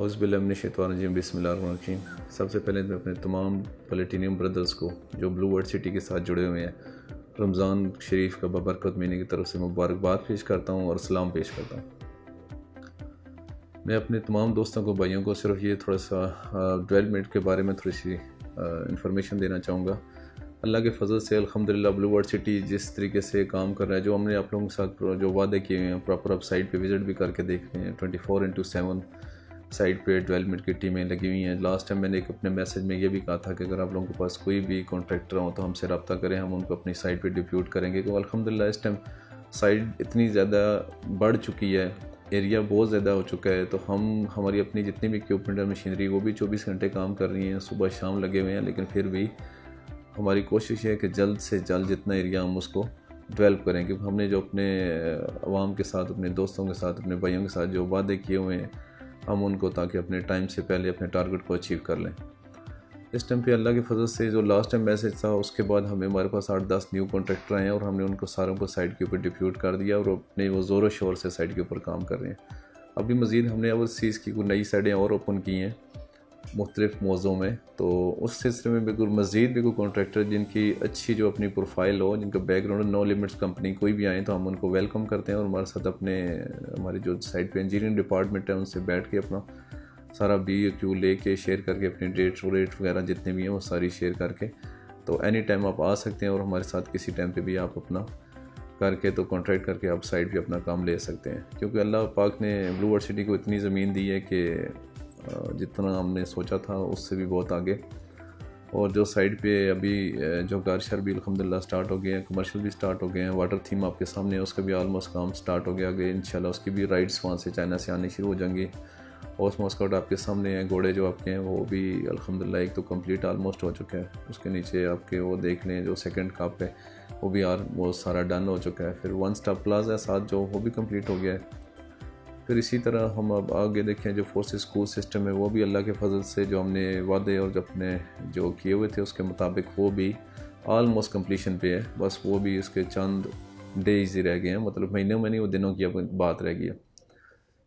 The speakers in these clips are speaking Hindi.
औज़ुबिल्लाहिमिनश्शैतानिर्रजीम बिस्मिल्लाहिर्रहमानिर्रहीम। सबसे पहले मैं अपने तमाम प्लेटिनियम ब्रदर्स को जो ब्लू वर्ल्ड सिटी के साथ जुड़े हुए हैं रमज़ान शरीफ का बबरकत महीने की तरफ से मुबारकबाद पेश करता हूँ और सलाम पेश करता हूँ। मैं अपने तमाम दोस्तों को, भाइयों को सिर्फ ये थोड़ा सा डेवलपमेंट के बारे में थोड़ी सी इंफॉर्मेशन देना चाहूँगा। अल्लाह के फजल से अल्हम्दुलिल्लाह ब्लू वर्ल्ड सिटी जिस तरीके से काम कर रहा है, जो हमने आप लोगों के साथ जो वादे किए हैं प्रॉपर आप साइट पे विज़िट भी करके देख रहे हैं। 24/7 साइट पे डेवलपमेंट की टीमें लगी हुई हैं। लास्ट टाइम मैंने एक अपने मैसेज में ये भी कहा था कि अगर आप लोगों के पास कोई भी कॉन्ट्रैक्टर हो तो हमसे रब्ता करें, हम उनको अपनी साइट पे डिप्यूट करेंगे। तो अल्हम्दुलिल्लाह इस टाइम साइट इतनी ज़्यादा बढ़ चुकी है, एरिया बहुत ज़्यादा हो चुका है, तो हमारी अपनी जितनी भी इक्विपमेंट और मशीनरी वो भी 24 घंटे काम कर रही हैं, सुबह शाम लगे हुए हैं। लेकिन फिर भी हमारी कोशिश है कि जल्द से जल्द जितना एरिया हम उसको डेवलप करें, क्योंकि हमने जो अपने अवाम के साथ, अपने दोस्तों के साथ, अपने भाइयों के साथ जो वादे किए हुए हैं हम उनको, ताकि अपने टाइम से पहले अपने टारगेट को अचीव कर लें। इस टाइम पे अल्लाह की फजल से जो लास्ट टाइम मैसेज था उसके बाद हमारे पास 8-10 न्यू कॉन्ट्रैक्टर आए हैं और हमने उनको सारों को साइट के ऊपर डिप्यूट कर दिया और अपने वो ज़ोर शोर से साइट के ऊपर काम कर रहे हैं। अभी मज़ीद हमने ओवरसीज़ की कोई नई साइटें और ओपन की हैं मुख्तलिफ मौज़ों में, तो उस सिलसिले में बिल्कुल मज़ीद भी कोई कॉन्ट्रैक्टर जिनकी अच्छी जो अपनी प्रोफाइल हो, जिनका बैकग्राउंड नो लिमिट्स कंपनी कोई भी आए तो हम उनको वेलकम करते हैं और हमारे साथ हमारी जो साइट पे इंजीनियरिंग डिपार्टमेंट है उनसे बैठ के अपना सारा BOQ लेके शेयर करके अपनी डेट वगैरह जितने भी हैं वो सारी शेयर करके, तो एनी टाइम आप आ सकते हैं और हमारे साथ किसी टाइम पे भी आप अपना करके तो कॉन्ट्रैक्ट करके आप साइट पे अपना काम ले सकते हैं। क्योंकि अल्लाह पाक ने ब्लू वर्ल्ड सिटी को इतनी ज़मीन दी है कि जितना हमने सोचा था उससे भी बहुत आगे। और जो साइड पे अभी जो घर शर भी अल्हम्दुलिल्लाह स्टार्ट हो गए हैं, कमर्शियल भी स्टार्ट हो गए हैं, वाटर थीम आपके सामने है, उसका भी ऑलमोस्ट काम स्टार्ट हो गया आगे इंशाल्लाह। उसकी भी राइड्स वहाँ से चाइना से आनी शुरू हो जाएंगी। और मॉस्काउट आपके सामने हैं, घोड़े जो आपके हैं वो भी अल्हम्दुलिल्लाह एक तो कंप्लीट ऑलमोस्ट हो चुका है। उसके नीचे आपके वो देख लें जो सेकंड कप है वो भी वो सारा डन हो चुका है। फिर 1 स्टार प्लाजा साथ जो वो भी कंप्लीट हो गया है। फिर इसी तरह हम अब आगे देखें जो फोर्सेस स्कूल सिस्टम है वो भी अल्लाह के फजल से जो हमने वादे और जो अपने जो किए हुए थे उसके मुताबिक वो भी ऑलमोस्ट कंप्लीशन पे है। बस वो भी उसके चंद डेज ही रह गए हैं, मतलब महीनों में नहीं, वो दिनों की बात रह गई है।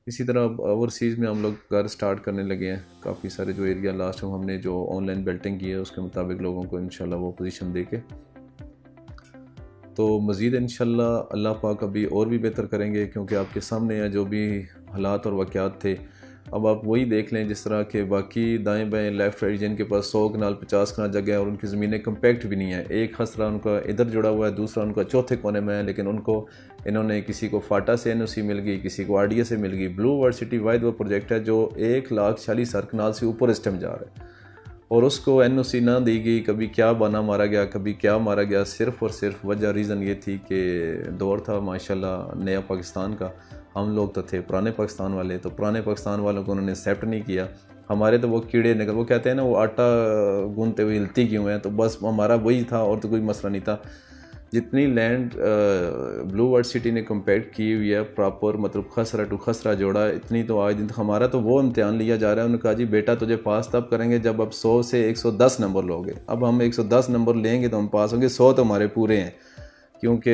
इसी तरह अब ओवरसीज़ में हम लोग घर स्टार्ट करने लगे हैं। काफ़ी सारे जो एरिया लास्ट टाइम हमने जो ऑनलाइन बेल्टिंग की है उसके मुताबिक लोगों को इंशाल्लाह वो पोजीशन दे के तो मज़ीद इंशाल्लाह अल्लाह पाक अभी और भी बेहतर करेंगे। क्योंकि आपके सामने है जो भी हालात और वाक़यात थे, अब आप वही देख लें जिस तरह के बाकी दाएं बाएं लेफ़्ट राइट जिनके पास 100 कनाल 50 कनाल जगह है और उनकी ज़मीनें कम्पैक्ट भी नहीं है, एक खसरा उनका इधर जुड़ा हुआ है, दूसरा उनका चौथे कोने में है, लेकिन उनको इन्होंने किसी को फाटा से NOC मिल गई, किसी को RDA से मिल गई। ब्लू वर्ल्ड सिटी वाइड वो प्रोजेक्ट है जो 1,40,000 कनाल से ऊपर इस टाइम जा रहा है और उसको NOC ना दी गई। कभी क्या बना मारा गया, कभी क्या मारा गया, सिर्फ़ और सिर्फ वजह रीज़न ये थी कि दौर था माशाल्लाह नया पाकिस्तान का, हम लोग तो थे पुराने पाकिस्तान वाले, तो पुराने पाकिस्तान वालों को उन्होंने एक्सेप्ट नहीं किया। हमारे तो वो कीड़े निकल, वो कहते हैं ना वो आटा गूंदते हुए हिलती क्यों है, तो बस हमारा वही था और तो कोई मसला नहीं था। जितनी लैंड ब्लू वर्ल्ड सिटी ने कम्पैक्ट की हुई है प्रॉपर, मतलब खसरा टू खसरा जोड़ा, इतनी तो आज दिन हमारा तो वो इम्तिहान लिया जा रहा है। उन्होंने कहा जी बेटा तुझे पास तब करेंगे जब अब 100 से 110 नंबर लोगे। अब हम 110 नंबर लेंगे तो हम पास होंगे, 100 तो हमारे पूरे हैं। क्योंकि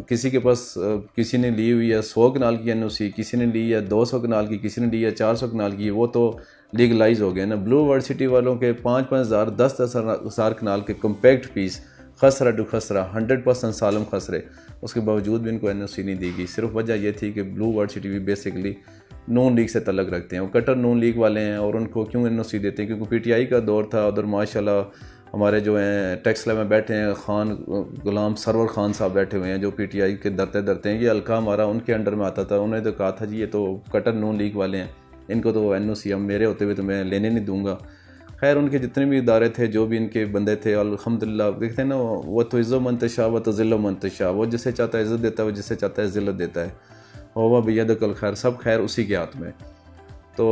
किसी के पास किसी ने ली हुई है 100 कनाल की NOC, किसी ने ली है 200 कनाल की, किसी ने ली है 400 कनाल की, वो तो लीगलाइज हो गए ना। ब्लू वर्ल्ड सिटी वालों के 5-5 हज़ार 10-10 हज़ार कनाल के कम्पैक्ट पीस खसरा टू खसरा 100% सालम खसरे, उसके बावजूद भी इनको NOC नहीं दी गई। सिर्फ वजह यह थी कि ब्लू वर्ल्ड सिटी भी बेसिकली नून लीग से तल्लक रखते हैं, वो कट्टर नून लीग वाले हैं और उनको क्यों NOC देते हैं, क्योंकि PTI का दौर था। उधर माशाल्लाह हमारे जो हैं टैक्स में बैठे हैं खान गुलाम सरवर खान साहब बैठे हुए हैं जो PTI के दरते दरते हैं। ये हल्का हमारा उनके अंडर में आता था। उन्होंने तो कहा था जी ये तो कट्टर नून लीग वाले हैं, इनको तो NOC हम मेरे होते हुए तो मैं लेने नहीं दूंगा। खैर उनके जितने भी इदारे थे, जो भी इनके बंदे थे, अल्हम्दुलिल्लाह देखते हैं ना, वो तो इज़्ज़ो मंतशा व तो ज़िल्लो मंतशा, वो जिसे चाहता है इज़्ज़त देता है, वो जिसे चाहता है ज़िल्लत देता है। और वह बियदिकल खैर, सब खैर उसी के हाथ में। तो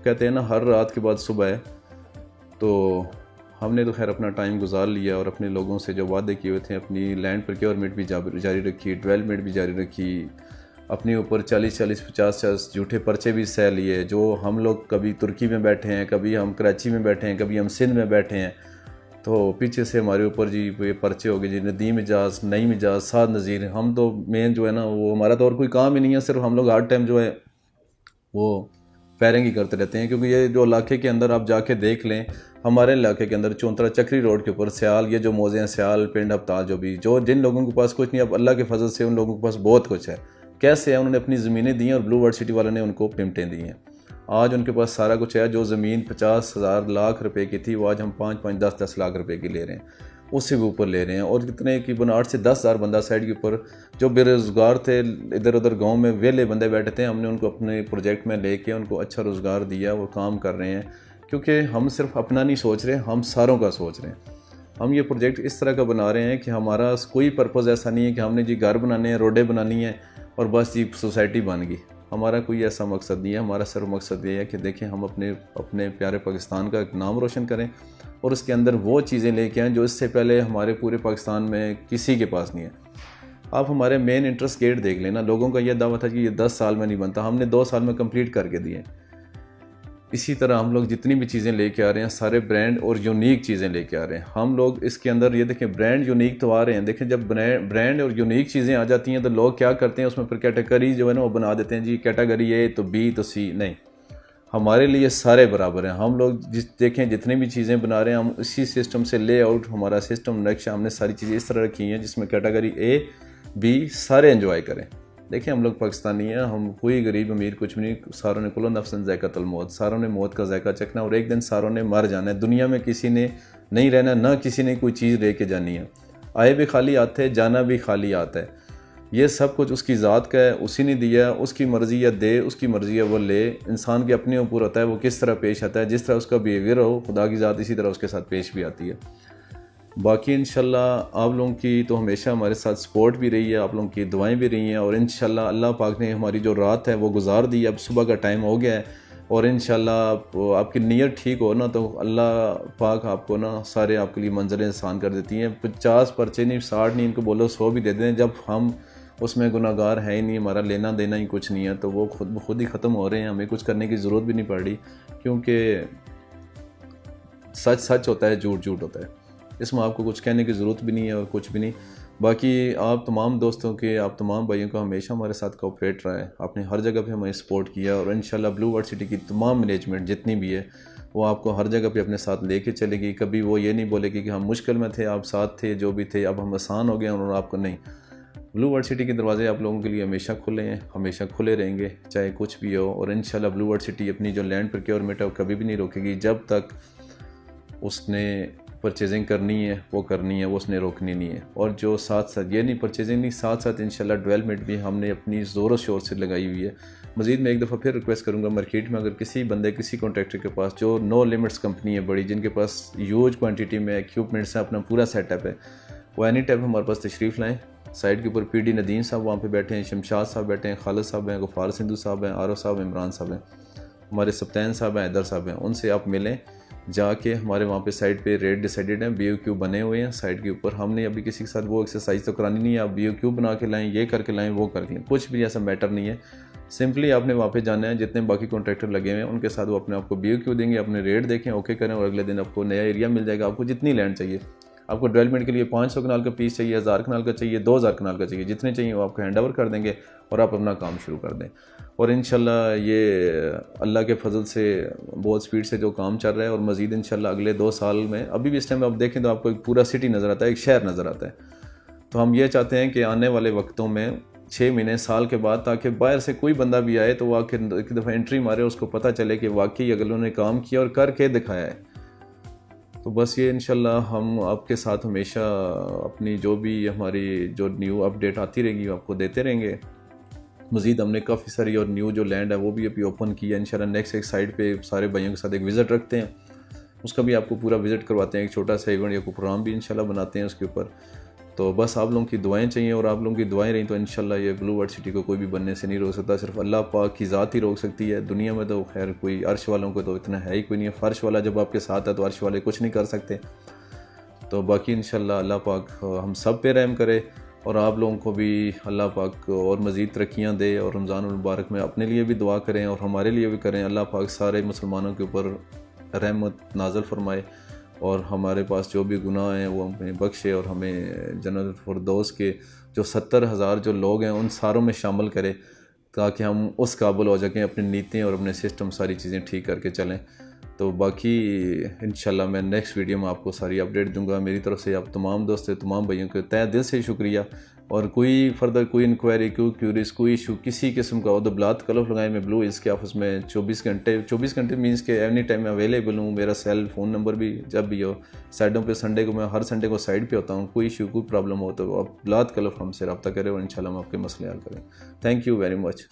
कहते हैं ना हर रात के बाद सुबह है। तो हमने तो खैर अपना टाइम गुजार लिया और अपने लोगों से जो वादे किए हुए थे, अपनी लैंड प्रोक्योरमेंट भी जारी रखी, डेवलपमेंट भी जारी रखी, अपने ऊपर 40-40 50 झूठे पर्चे भी सह लिए। जो हम लोग कभी तुर्की में बैठे हैं, कभी हम कराची में बैठे हैं, कभी हम सिंध में बैठे हैं, तो पीछे से हमारे ऊपर जी ये पर्चे हो गए जी नदीम इजाज़, नईम इजाज़, साद नज़ीर। हम तो मेन जो है ना वो हमारा तो और कोई काम ही नहीं है, सिर्फ हम लोग हर टाइम जो है वो फायरिंग ही करते रहते हैं। क्योंकि ये जो इलाके के अंदर आप जाके देख लें, हमारे इलाके के अंदर चौंतरा चक्री रोड के ऊपर सियाल, ये जो मौजे हैं सियाल पिंड अबताल, जो जिन लोगों के पास कुछ नहीं, अब अल्लाह के फजल से उन लोगों के पास बहुत कुछ है। कैसे है, उन्होंने अपनी ज़मीनें दी हैं और ब्लू वर्ल्ड सिटी वालों ने उनको पेमेंटें दी हैं। आज उनके पास सारा कुछ है। जो ज़मीन 50,000 लाख रुपए की थी वो आज हम 5-5, 10-10 लाख रुपए की ले रहे हैं, उससे भी ऊपर ले रहे हैं। और कितने की 8 से 10,000 बंदा साइड के ऊपर जो बेरोज़गार थे, इधर उधर गांव में वेले बंदे बैठे थे, हमने उनको अपने प्रोजेक्ट में लेके उनको अच्छा रोज़गार दिया, वो काम कर रहे हैं। क्योंकि हम सिर्फ अपना नहीं सोच रहे, हम सारों का सोच रहे हैं। हम ये प्रोजेक्ट इस तरह का बना रहे हैं कि हमारा कोई पर्पज़ ऐसा नहीं है कि हमने जी घर बनाने हैं, रोडें बनानी हैं और बस जी सोसाइटी बन गई। हमारा कोई ऐसा मकसद नहीं है। हमारा सिर्फ मकसद ये है कि देखें हम अपने प्यारे पाकिस्तान का एक नाम रोशन करें और उसके अंदर वो चीज़ें लेके आएँ जो इससे पहले हमारे पूरे पाकिस्तान में किसी के पास नहीं है। आप हमारे मेन इंटरेस्ट गेट देख लेना, लोगों का ये दावा था कि ये 10 साल में नहीं बनता, हमने 2 साल में कंप्लीट करके दिए। इसी तरह हम लोग जितनी भी चीज़ें लेके आ रहे हैं सारे ब्रांड और यूनिक चीज़ें लेके आ रहे हैं। हम लोग इसके अंदर ये देखें ब्रांड यूनिक तो आ रहे हैं। देखें जब ब्रांड और यूनिक चीज़ें आ जाती हैं तो लोग क्या करते हैं, उसमें फिर कैटेगरी जो है ना वो बना देते हैं, जी कैटेगरी ए तो बी तो सी। नहीं, हमारे लिए सारे बराबर हैं। हम लोग देखें जितनी भी चीज़ें बना रहे हैं हम इसी सिस्टम से लेआउट, हमारा सिस्टम नक्शा, हमने सारी चीज़ें इस तरह रखी हैं जिसमें कैटेगरी ए बी सारे एंजॉय करें। देखिए हम लोग पाकिस्तानी हैं, हम कोई गरीब अमीर कुछ भी नहीं, सारों ने कुल्लु नफ्सन ज़ायक़तुल मौत, सारों ने मौत का जायका चखना और एक दिन सारों ने मर जाना है। दुनिया में किसी ने नहीं रहना, ना किसी ने कोई चीज़ लेके जानी है। आए भी खाली आते हैं, जाना भी खाली आता है। ये सब कुछ उसकी ज़ात का है, उसी ने दिया, उसकी मर्ज़ी है दे, उसकी मर्ज़ी है वो ले। इंसान के अपने ऊपर होता है वो किस तरह पेश आता है, जिस तरह उसका बिहेवियर हो खुदा की ज़ात इसी तरह उसके साथ पेश भी आती है। बाकी इंशाल्लाह आप लोगों की तो हमेशा हमारे साथ सपोर्ट भी रही है, आप लोगों की दुआएं भी रही हैं और इंशाल्लाह अल्लाह पाक ने हमारी जो रात है वो गुजार दी। अब सुबह का टाइम हो गया है और इंशाल्लाह आपकी नीयत ठीक हो ना तो अल्लाह पाक आपको ना सारे आपके लिए मंजिलें आसान कर देती हैं। 50 पर्चे नहीं, 60 नहीं, इनको बोलो 100 भी दे दें। जब हम उसमें गुनाहगार है ही नहीं, हमारा लेना देना ही कुछ नहीं है, तो वो खुद ही ख़त्म हो रहे हैं। हमें कुछ करने की ज़रूरत भी नहीं पड़ रही, क्योंकि सच सच होता है, झूठ झूठ होता है। इसमें आपको कुछ कहने की ज़रूरत भी नहीं है और कुछ भी नहीं। बाकी आप तमाम दोस्तों के, आप तमाम भाइयों का हमेशा हमारे साथ कोऑपरेट रहा है। आपने हर जगह पे हमें सपोर्ट किया और इंशाल्लाह ब्लू वर्ल्ड सिटी की तमाम मैनेजमेंट जितनी भी है वो आपको हर जगह पे अपने साथ लेके चलेगी। कभी वो ये नहीं बोलेगी कि हम मुश्किल में थे, आप साथ थे, जो भी थे, अब हम आसान हो गए और आपको नहीं। ब्लू वर्ल्ड सिटी के दरवाजे आप लोगों के लिए हमेशा खुले हैं, हमेशा खुले रहेंगे चाहे कुछ भी हो। और इंशाल्लाह ब्लू वर्ल्ड सिटी अपनी जो लैंड प्रोक्योरमेंट है वो कभी भी नहीं रोकेगी। जब तक उसने परचेजिंग करनी है वो करनी है, वो उसने रोकनी नहीं है। और जो साथ साथ ये नहीं परचेजिंग नहीं, साथ साथ इंशाल्लाह डेवलपमेंट भी हमने अपनी ज़ोरों शोर से लगाई हुई है। मज़ीद मैं एक दफ़ा फिर रिक्वेस्ट करूँगा, मार्केट में अगर किसी बंदे, किसी कॉन्ट्रैक्टर के पास जो नो लिमिट्स कंपनी है बड़ी, जिनके पास ह्यूज क्वांटिटी में इक्विपमेंट्स हैं, अपना पूरा सेटअप है, वो एनी टाइम हमारे पास तशरीफ़ लाएँ। साइड के ऊपर PD नदीम साहब वहाँ पे बैठे हैं, शमशाद साहब बैठे हैं, खालिद साहब हैं, गफ़ार सिंधु साहब हैं, आरो साहब, इमरान साहब हैं, हमारे सप्तान साहब हैं, हैदर साहब हैं। उनसे आप मिलें जाके। हमारे वहाँ पे साइड पे रेट डिसाइडेड हैं, BOQ बने हुए हैं साइड के ऊपर। हमने अभी किसी के साथ वो एक्सरसाइज तो करानी नहीं है, आप BOQ बना के लाएँ, ये करके लाएँ, वो करके लाएँ, कुछ भी ऐसा मैटर नहीं है। सिंपली आपने वहाँ पे जाना है, जितने बाकी कॉन्ट्रैक्टर लगे हुए हैं उनके साथ वो अपने आपको BOQ देंगे, अपने रेट देखें, ओके करें और अगले दिन आपको नया एरिया मिल जाएगा। आपको जितनी लैंड चाहिए, आपको डेवलपमेंट के लिए 500 कनाल का पीस चाहिए, 1000 कनाल का चाहिए, 2000 कनाल का चाहिए, जितने चाहिए वो आपको हैंड ओवर कर देंगे और आप अपना काम शुरू कर दें। और इंशाल्लाह ये अल्लाह के फजल से बहुत स्पीड से जो काम चल रहा है और मज़ीद इंशाल्लाह अगले 2 साल में, अभी भी इस टाइम आप देखें तो आपको एक पूरा सिटी नज़र आता है, एक शहर नज़र आता है। तो हम ये चाहते हैं कि आने वाले वक्तों में 6 महीने, साल के बाद, ताकि बाहर से कोई बंदा भी आए तो वो आखिर एक दफ़ा एंट्री मारे, उसको पता चले कि वाकई अगर उन्होंने काम किया और करके दिखाया है। तो बस ये इंशाल्लाह हम आपके साथ हमेशा अपनी जो भी हमारी जो न्यू अपडेट आती रहेगी आपको देते रहेंगे। मज़ीद हमने काफ़ी सारी और न्यू जो लैंड है वो भी अभी ओपन किया। इंशाल्लाह नेक्स्ट एक साइड पे सारे भाइयों के साथ एक विज़िट रखते हैं, उसका भी आपको पूरा विज़िट करवाते हैं, एक छोटा सा इवेंट या प्रोग्राम भी इंशाल्लाह बनाते हैं उसके ऊपर। तो बस आप लोगों की दुआएं चाहिए और आप लोगों की दुआएं रही तो इंशाल्लाह ये ब्लू वर्ल्ड सिटी को कोई भी बनने से नहीं रोक सकता, सिर्फ अल्लाह पाक की ज़ात ही रोक सकती है। दुनिया में तो खैर कोई अर्श वालों को तो इतना है ही कोई नहीं है, फ़र्श वाला जब आपके साथ है तो अर्श वाले कुछ नहीं कर सकते। तो बाकी इंशाल्लाह अल्लाह पाक हम सब पे रहम करे और आप लोगों को भी अल्लाह पाक और मज़ीद तरक्कियाँ दे और रमज़ान मुबारक में अपने लिए भी दुआ करें और हमारे लिए भी करें। अल्लाह पाक सारे मुसलमानों के ऊपर रहमत नाज़िल फरमाए और हमारे पास जो भी गुनाह हैं वो हमें बख्शे और हमें जन्नत फिरदौस के जो 70,000 जो लोग हैं उन सारों में शामिल करे। ताकि हम उस काबिल हो सकें अपनी नीतियाँ और अपने सिस्टम सारी चीज़ें ठीक करके चलें। तो बाकी इंशाल्लाह मैं नेक्स्ट वीडियो में आपको सारी अपडेट दूंगा। मेरी तरफ से आप तमाम दोस्तों तमाम भाइयों को तहे दिल से शुक्रिया। और कोई फर्दर कोई इंक्वायरी कोई क्यूरीज कोई इशू किसी किस्म का हो तो बिलात कलफ लगाएं। मैं ब्लू हिल्स के ऑफिस में 24 घंटे मीन्स के एनी टाइम अवेलेबल हूँ। मेरा सेल फ़ोन नंबर भी जब भी हो, साइडों पे संडे को मैं हर संडे को साइड पे होता हूँ। कोई इशू कोई प्रॉब्लम हो तो आप बिलात कलफ हमसे रब्ता करें और इंशाल्लाह हम आपके मसले हल करें। Thank you very much.